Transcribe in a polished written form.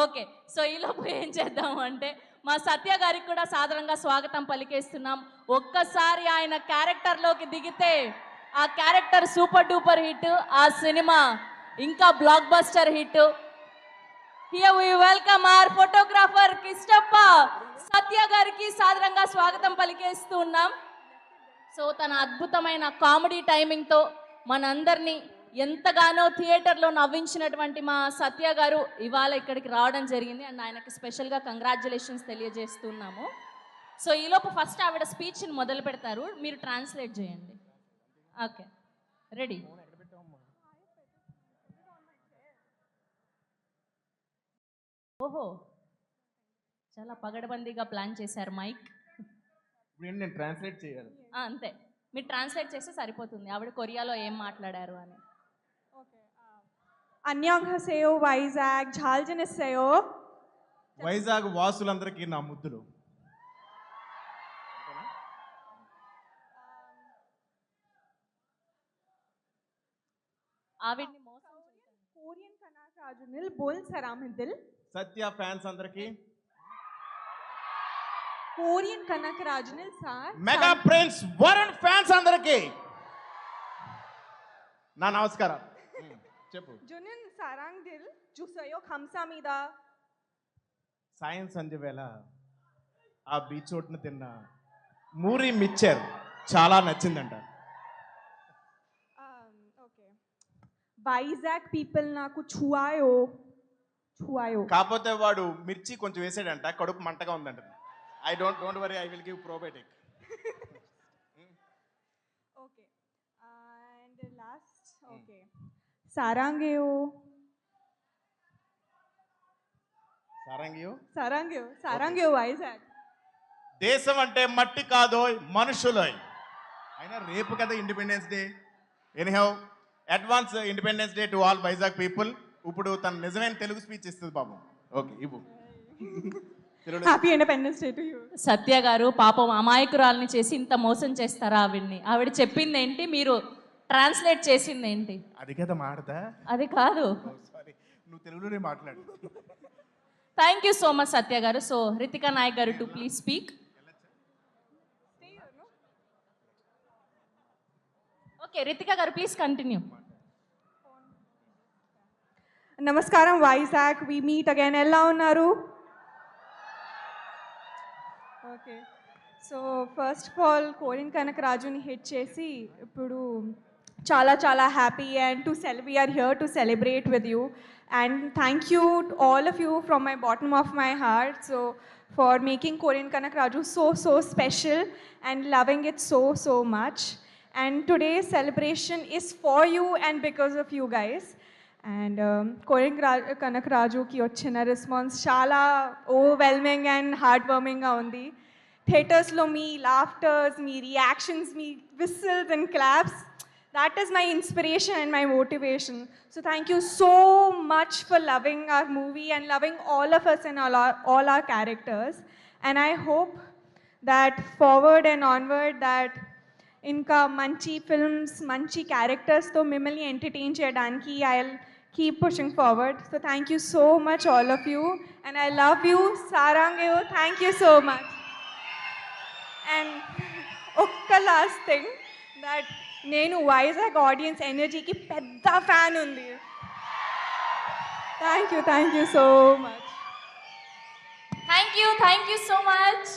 Okay. So ఈలోపు ఏం చేద్దాము అంటే మా సత్య గారికి కూడా సాదరంగా స్వాగతం పలికేస్తున్నాం. ఒక్కసారి ఆయన క్యారెక్టర్‌లోకి దిగితే ఆ క్యారెక్టర్ సూపర్ డూపర్ హిట్. ఆ సినిమా ఇంకా blockbuster hit. Here we welcome our photographer Kishtappa Satya గారికి సాదరంగా స్వాగతం పలికేస్తూ ఉన్నాం. సో తన అద్భుతమైన కామెడీ టైమింగ్తో మనందరినీ ఎంతగానో థియేటర్లో నవ్వించినటువంటి మా సత్య గారు ఇవాళ ఇక్కడికి రావడం జరిగింది. అండ్ ఆయనకి స్పెషల్గా కంగ్రాచులేషన్స్ తెలియజేస్తున్నాము. సో ఈలోపు ఫస్ట్ ఆవిడ స్పీచ్ని మొదలు పెడతారు, మీరు ట్రాన్స్లేట్ చేయండి. Okay, ready. ఓహో, చాలా పగడబందీగా ప్లాన్ చేశారు మైక్. నేను ట్రాన్స్లేట్ చేయాలి. అంతే, మీరు ట్రాన్స్లేట్ చేస్తే సరిపోతుంది ఆవిడ కొరియాలో ఏం మాట్లాడారు అని. 안녕하세요 వైజాగ్ ఝాల్జనిస్సేయో. వైజాగ్ వాసులందరికీ నా ముద్దులు. ఆవిడ్ని మోసం కొరియన్ కనకరాజునిల్ బోల్ సరామిదిల్. సత్య ఫ్యాన్స్ అందరికీ, కొరియన్ కనకరాజునిల్ sir. Mega prince Varun fans అందరికీ నా నమస్కారం. చెప్పు. జునిన్ సారాంగ్ దిల్ జుసయో ఖంసామీద. సాయం సంధ్య వేళ ఆ బీచ్ ఒడ్డున తిన్న మూరి మిక్చర్ చాలా నచ్చిందంట. ఓకే, వైజాగ్ పీపుల్ నాకు ఛువాయో ఛువాయో. కాకపోతే వాడు మిర్చి కొంచెం వేసాడంట, కడుపు మంటగా ఉందంట. I don't worry, I will give probiotic. Okay, and last okay సారాంగేయో సారంగియో సారాంగేయో సారాంగేయో వైజాగ్. దేశం అంటే మట్టి కాదోయ్, మనుషులోయ్. అయినా రేపు కదా independence day. Anyhow, advance independence day to all Vizag people. ఇప్పుడు తన నిజమైన తెలుగు స్పీచ్ ఇస్తుంది పాపం. ఓకే, ఇవ్వు. Happy independence day to you. Satya గారు పాపం అమాయకురాల్ని చేసి ఇంత మోసం చేస్తారా ఆవిడ్ని? ఆవిడ చెప్పింది ఏంటి, మీరు ట్రాన్స్లేట్ చేసింది ఏంటి? అది కదా మాడతా. అది కాదు. సారీ, నువ్వు తెలుగులోనే మాట్లాడు. థ్యాంక్ యూ సో మచ్ సత్య గారు. సో రితికా నాయక్ గారు to please speak. Okay, Ritika గారు ప్లీజ్ కంటిన్యూ. నమస్కారం వైజాగ్, వి మీట్ అగైన్. ఎలా ఉన్నారు? Okay, so first of all Korean కనకరాజుని హిట్ చేసి ఇప్పుడు చాలా చాలా happy and we are here to celebrate with you. And thank you all of you from my bottom of my heart so for making Korean Kanakaraju so special and loving it so much. And today's celebration is for you and because of you guys. And Korean కనకరాజుకి వచ్చిన response చాలా overwhelming and heart వార్మింగ్గా ఉంది. థియేటర్స్లో మీ laughters, మీ reactions, మీ whistles and claps, that is my inspiration and my motivation. So thank you so much for loving our movie and loving all of us and all our characters. And I hope that forward and onward that inka manchi films, manchi characters to mimmalni entertain cheyadaniki I'll keep pushing forward. So thank you so much all of you, and I love you. Sarangayo, thank you so much. And okka last thing, that నేను Vizag audience ఎనర్జీకి పెద్ద fan ఉంది. Thank you so much. Thank you so much.